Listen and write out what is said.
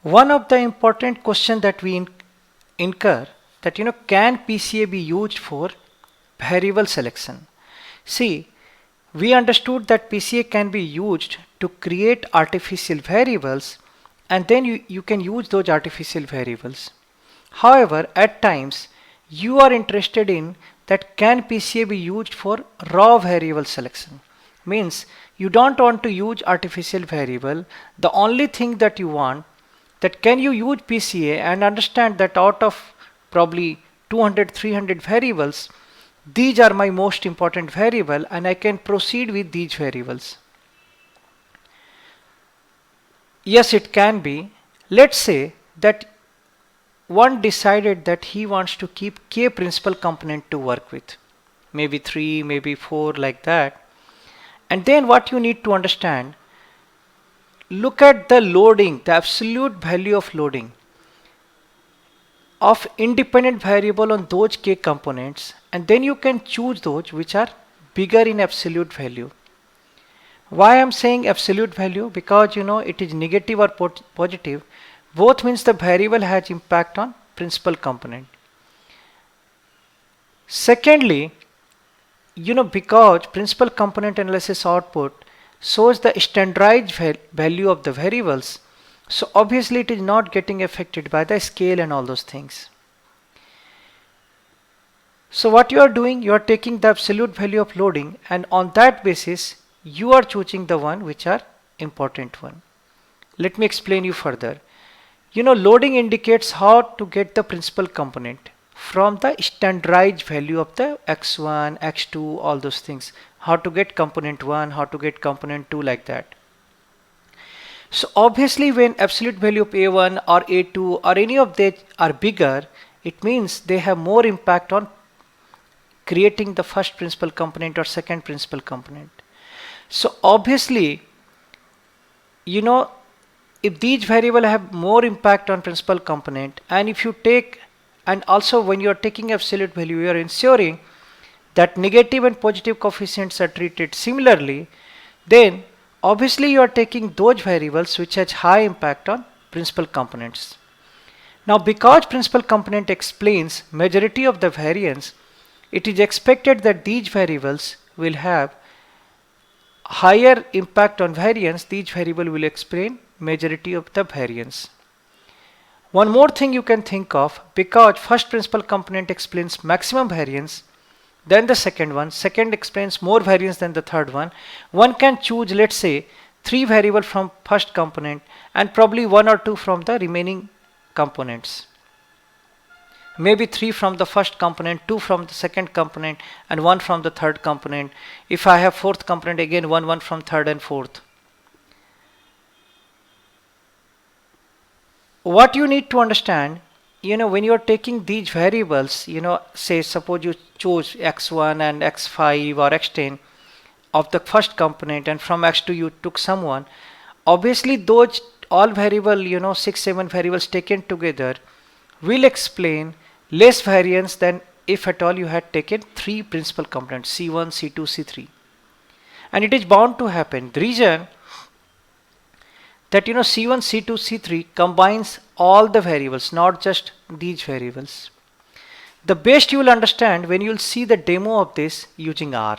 One of the important questions that we incur that can PCA be used for variable selection? See, we understood that PCA can be used to create artificial variables, and then you can use those artificial variables. However, at times you are interested in that can PCA be used for raw variable selection? Means you don't want to use artificial variable. The only thing that you want, that can you use PCA and understand that out of probably 200 300 variables, these are my most important variable and I can proceed with these variables. Yes, it can be. Let's say that one decided that he wants to keep k principal component to work with, maybe 3, maybe 4, like that. And then what you need to understand, look at the loading, the absolute value of loading of independent variable on those k components, and then you can choose those which are bigger in absolute value. Why I'm saying absolute value? Because it is negative or positive, both means the variable has impact on principal component. Secondly, because principal component analysis output shows the standardized value of the variables, so obviously it is not getting affected by the scale and all those things. So what you are doing, you are taking the absolute value of loading, and on that basis you are choosing the one which are important one. Let me explain you further. Loading indicates how to get the principal component from the standardized value of the x1, x2, all those things. How to get component 1, how to get component 2, like that. So obviously when absolute value of a1 or a2 or any of they are bigger, it means they have more impact on creating the first principal component or second principal component. So obviously, if these variables have more impact on principal component, and if you take, and also when you are taking absolute value, you are ensuring that negative and positive coefficients are treated similarly, then obviously you are taking those variables which has high impact on principal components. Now because principal component explains majority of the variance, it is expected that these variables will have higher impact on variance. These variable will explain majority of the variance. One more thing you can think of, because first principal component explains maximum variance, then the second explains more variance than the third one can choose, let's say, 3 variable from first component and probably 1 or 2 from the remaining components. Maybe 3 from the first component, 2 from the second component, and 1 from the third component. If I have fourth component, again 1 from third and fourth. What you need to understand, when you are taking these variables, say suppose you choose x1 and x5 or x10 of the first component, and from x2 you took someone, obviously those all variable, 6 7 variables taken together will explain less variance than if at all you had taken 3 principal components, c1, c2, c3. And it is bound to happen. The reason that c1, c2, c3 combines all the variables, not just these variables. The best you will understand when you will see the demo of this using R.